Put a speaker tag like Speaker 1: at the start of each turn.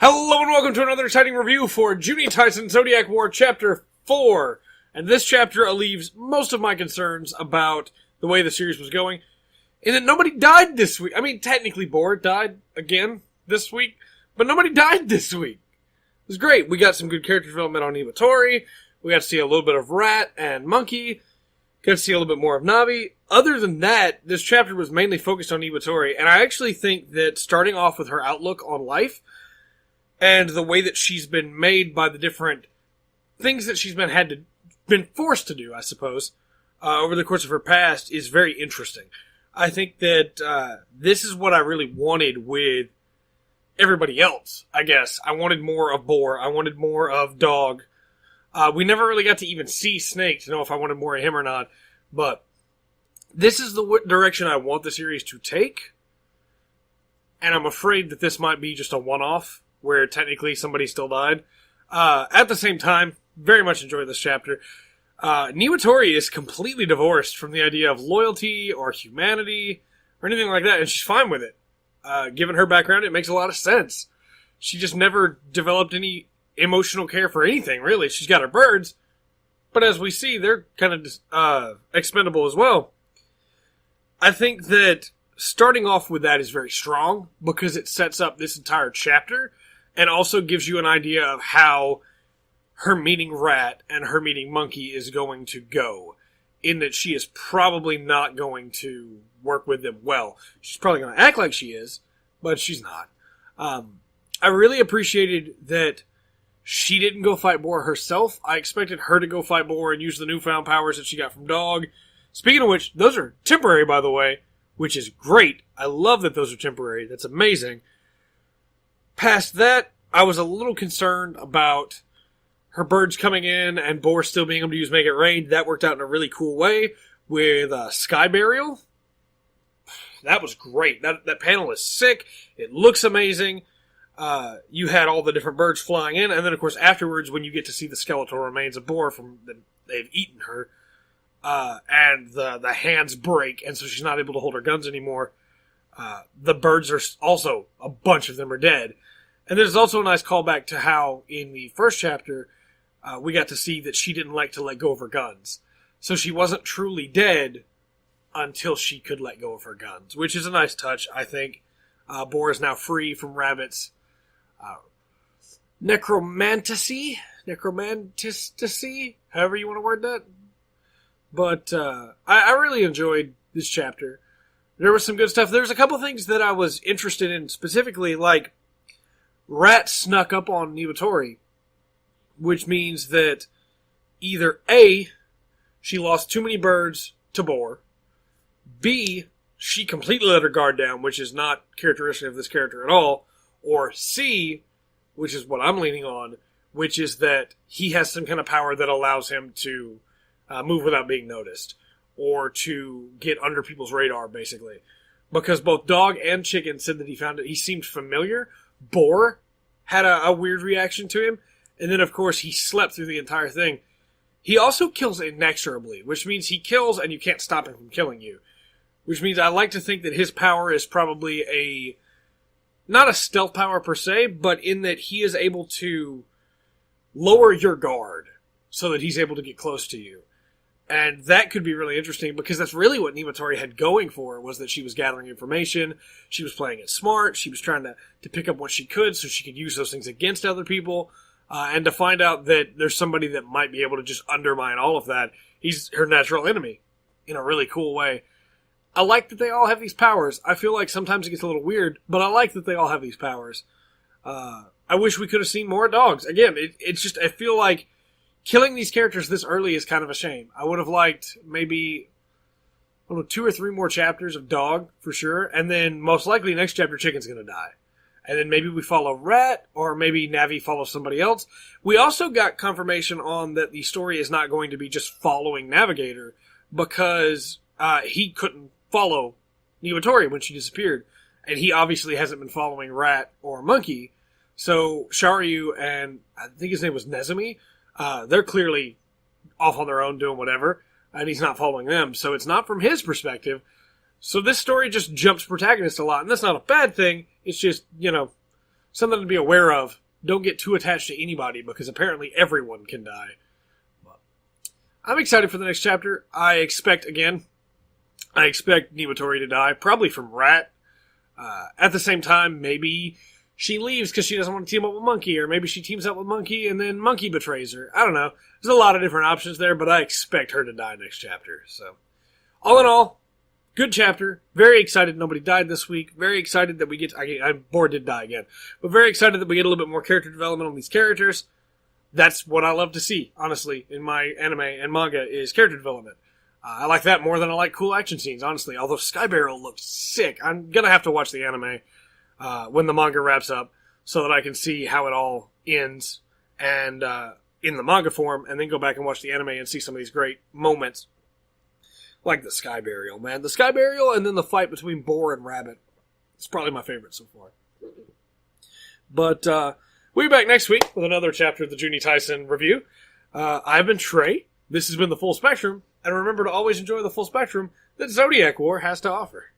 Speaker 1: Hello and welcome to another exciting review for Juni Taisen Zodiac War Chapter 4. And this chapter alleviates most of my concerns about the way the series was going. In that nobody died this week. I mean, technically Boar died again this week, but nobody died this week. It was great. We got some good character development on Niwatori. We got to see a little bit of Rat and Monkey. Got to see a little bit more of Navi. Other than that, this chapter was mainly focused on Niwatori, and I actually think that starting off with her outlook on life and the way that she's been made by the different things that she's been forced to do, I suppose, over the course of her past is very interesting. I think that this is what I really wanted with everybody else, I guess. I wanted more of Boar. I wanted more of Dog. We never really got to even see Snake to know if I wanted more of him or not. But this is the direction I want the series to take. And I'm afraid that this might be just a one-off, where technically somebody still died. At the same time, very much enjoy this chapter. Niwatori is completely divorced from the idea of loyalty or humanity or anything like that, and she's fine with it. Given her background, it makes a lot of sense. She just never developed any emotional care for anything, really. She's got her birds, but as we see, they're kind of expendable as well. I think that starting off with that is very strong because it sets up this entire chapter and also gives you an idea of how her meeting Rat and her meeting Monkey is going to go, in that she is probably not going to work with them well. She's probably going to act like she is, but she's not. I really appreciated that she didn't go fight Boar herself. I expected her to go fight Boar and use the newfound powers that she got from Dog. Speaking of which, those are temporary, by the way, which is great. I love that those are temporary. That's amazing. Past that, I was a little concerned about her birds coming in and Boar still being able to use Make It Rain. That worked out in a really cool way with Sky Burial. That was great. That panel is sick. It looks amazing. You had all the different birds flying in, and then, of course, afterwards, when you get to see the skeletal remains of Boar from they've eaten her, and the hands break, and so she's not able to hold her guns anymore. The birds are also, a bunch of them are dead. And there's also a nice callback to how, in the first chapter, we got to see that she didn't like to let go of her guns. So she wasn't truly dead until she could let go of her guns, which is a nice touch, I think. Boar is now free from Rabbit's necromantasy, however you want to word that. But I really enjoyed this chapter. There was some good stuff. There's a couple things that I was interested in specifically, like Rat snuck up on Niwatori, which means that either A, she lost too many birds to Boar, B, she completely let her guard down, which is not characteristic of this character at all, or C, which is what I'm leaning on, which is that he has some kind of power that allows him to move without being noticed, or to get under people's radar, basically. Because both Dog and Chicken said that he seemed familiar. Boar had a weird reaction to him, and then, of course, he slept through the entire thing. He also kills inexorably, which means he kills and you can't stop him from killing you. Which means I like to think that his power is probably not a stealth power per se, but in that he is able to lower your guard so that he's able to get close to you. And that could be really interesting because that's really what Niwatori had going for her, was that she was gathering information, she was playing it smart, she was trying to pick up what she could so she could use those things against other people, and to find out that there's somebody that might be able to just undermine all of that. He's her natural enemy in a really cool way. I like that they all have these powers. I feel like sometimes it gets a little weird, but I like that they all have these powers. I wish we could have seen more dogs. Again, it's just, I feel like killing these characters this early is kind of a shame. I would have liked maybe 2 or 3 more chapters of Dog, for sure, and then most likely next chapter Chicken's going to die. And then maybe we follow Rat, or maybe Navi follows somebody else. We also got confirmation on that the story is not going to be just following Navigator, because he couldn't follow Niwatori when she disappeared, and he obviously hasn't been following Rat or Monkey. So Sharyu and I think his name was Nezumi, they're clearly off on their own doing whatever, and he's not following them. So it's not from his perspective. So this story just jumps protagonist a lot, and that's not a bad thing. It's just, something to be aware of. Don't get too attached to anybody, because apparently everyone can die. But I'm excited for the next chapter. I expect Niwatori to die, probably from Rat. At the same time, maybe she leaves because she doesn't want to team up with Monkey, or maybe she teams up with Monkey and then Monkey betrays her. I don't know. There's a lot of different options there, but I expect her to die next chapter. So, all in all, good chapter. Very excited nobody died this week. Very excited that we get... I'm bored did die again. But very excited that we get a little bit more character development on these characters. That's what I love to see, honestly, in my anime and manga, is character development. I like that more than I like cool action scenes, honestly. Although Sky Barrel looks sick. I'm going to have to watch the anime when the manga wraps up so that I can see how it all ends and in the manga form, and then go back and watch the anime and see some of these great moments. Like the Sky Burial, man. The Sky Burial and then the fight between Boar and Rabbit. It's probably my favorite so far. But we'll be back next week with another chapter of the Juni Taisen review. I've been Trey. This has been The Full Spectrum. And remember to always enjoy the full spectrum that Zodiac War has to offer.